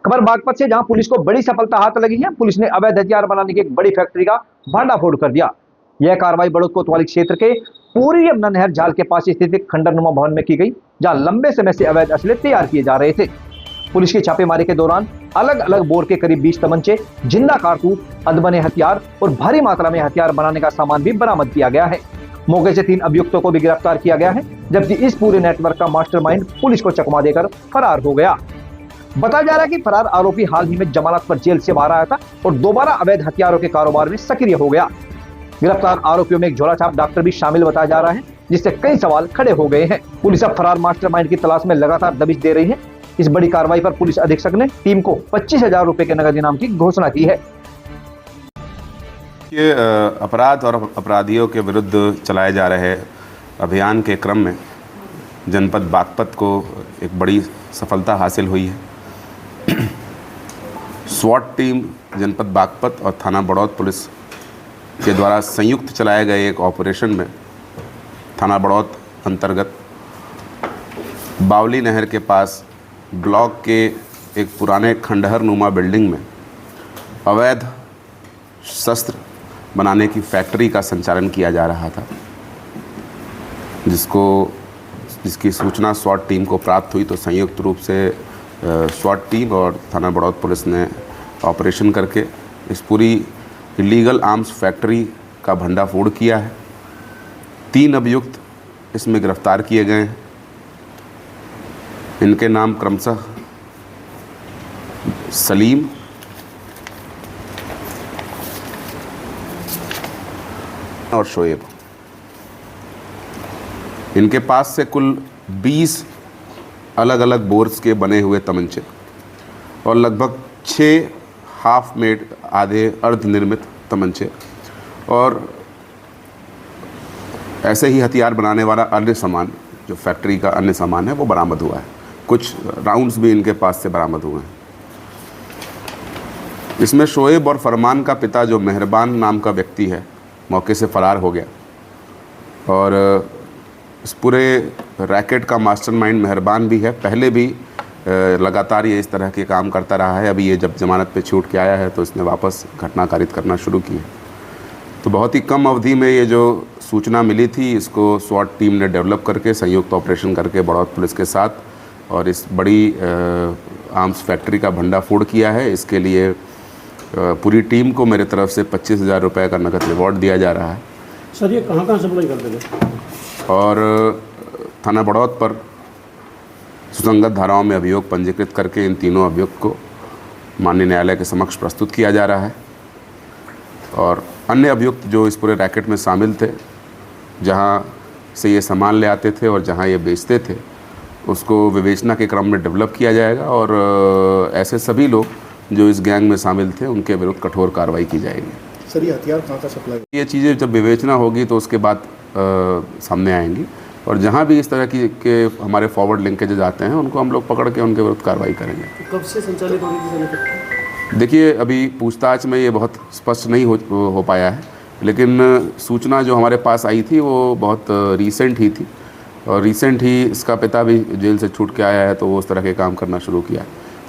खबर बागपत से, जहां पुलिस को बड़ी सफलता हाथ लगी है। पुलिस ने अवैध हथियार बनाने की एक बड़ी फैक्ट्री का भंडाफोड़ कर दिया। यह कार्रवाई बड़ौद कोतवाली क्षेत्र के पूरी यमुना नहर जाल के पास स्थित एक खंडरनुमा भवन में की गई, जहां लंबे समय से अवैध असले तैयार किए जा रहे थे। पुलिस की छापेमारी के दौरान अलग अलग बोर के करीब 20 तमंचे, जिंदा कारतूस, अधबने हथियार और भारी मात्रा में हथियार बनाने का सामान भी बरामद किया गया है। मौके से 3 अभियुक्तों को भी गिरफ्तार किया गया है, जबकि इस पूरे नेटवर्क का मास्टरमाइंड पुलिस को चकमा देकर फरार हो गया। बताया जा रहा है कि फरार आरोपी हाल ही में जमानत पर जेल से बाहर आया था और दोबारा अवैध हथियारों के कारोबार में सक्रिय हो गया। गिरफ्तार आरोपियों में एक झोलाछाप डॉक्टर भी शामिल बताया जा रहा है, जिससे कई सवाल खड़े हो गए हैं। पुलिस अब फरार मास्टरमाइंड की तलाश में लगातार दबिश दे रही है। इस बड़ी कार्रवाई पर पुलिस अधीक्षक ने टीम को 25,000 रुपए के नगद इनाम की घोषणा की है। ये अपराध और अपराधियों के विरुद्ध चलाए जा रहे अभियान के क्रम में जनपद बागपत को एक बड़ी सफलता हासिल हुई है। स्वॉट टीम जनपद बागपत और थाना बड़ौद पुलिस के द्वारा संयुक्त चलाए गए एक ऑपरेशन में थाना बड़ौद अंतर्गत बावली नहर के पास ब्लॉक के एक पुराने खंडहर नुमा बिल्डिंग में अवैध शस्त्र बनाने की फैक्ट्री का संचालन किया जा रहा था, जिसकी सूचना स्वॉट टीम को प्राप्त हुई। तो संयुक्त रूप से स्वॉट टीम और थाना बड़ौद पुलिस ने ऑपरेशन करके इस पूरी इलीगल आर्म्स फैक्ट्री का भंडाफोड़ किया है। 3 अभियुक्त इसमें गिरफ्तार किए गए हैं। इनके नाम क्रमशः सलीम, और शोएब। इनके पास से कुल 20 अलग अलग बोर्स के बने हुए तमंचे और लगभग 6 हाफ मेड आधे अर्धनिर्मित तमंचे और ऐसे ही हथियार बनाने वाला अन्य सामान, जो फैक्ट्री का अन्य सामान है, वो बरामद हुआ है। कुछ राउंड्स भी इनके पास से बरामद हुए हैं। इसमें शोएब और फरमान का पिता, जो मेहरबान नाम का व्यक्ति है, मौके से फरार हो गया और इस पूरे रैकेट का मास्टरमाइंड मेहरबान भी है। पहले भी लगातार ये इस तरह के काम करता रहा है। अभी ये जब जमानत पे छूट के आया है तो इसने वापस घटना कारित करना शुरू की है। तो बहुत ही कम अवधि में ये जो सूचना मिली थी, इसको स्वॉट टीम ने डेवलप करके संयुक्त ऑपरेशन करके बड़ौद पुलिस के साथ और इस बड़ी आर्म्स फैक्ट्री का भंडाफोड़ किया है। इसके लिए पूरी टीम को मेरे तरफ से 25,000 रुपये का नकद रिवॉर्ड दिया जा रहा है। सर, ये कहाँ सप्लाई करते थे? और थाना बड़ौद पर सुसंगत धाराओं में अभियोग पंजीकृत करके इन तीनों अभियुक्त को माननीय न्यायालय के समक्ष प्रस्तुत किया जा रहा है। और अन्य अभियुक्त जो इस पूरे रैकेट में शामिल थे, जहां से ये सामान ले आते थे और जहां ये बेचते थे, उसको विवेचना के क्रम में डेवलप किया जाएगा और ऐसे सभी लोग जो इस गैंग में शामिल थे उनके विरुद्ध कठोर कार्रवाई की जाएगी। सर, ये हथियार कहाँ का सप्लाई? ये चीज़ें जब विवेचना होगी तो उसके बाद सामने आएंगी और जहाँ भी इस तरह के हमारे फॉरवर्ड लिंकेजेज आते हैं उनको हम लोग पकड़ के उनके विरुद्ध कार्रवाई करेंगे। कब से संचालित होने की? देखिए, अभी पूछताछ में ये बहुत स्पष्ट नहीं हो पाया है, लेकिन सूचना जो हमारे पास आई थी वो बहुत रीसेंट ही थी और रीसेंट ही इसका पिता भी जेल से छूट के आया है, तो वो उस तरह के काम करना शुरू किया है।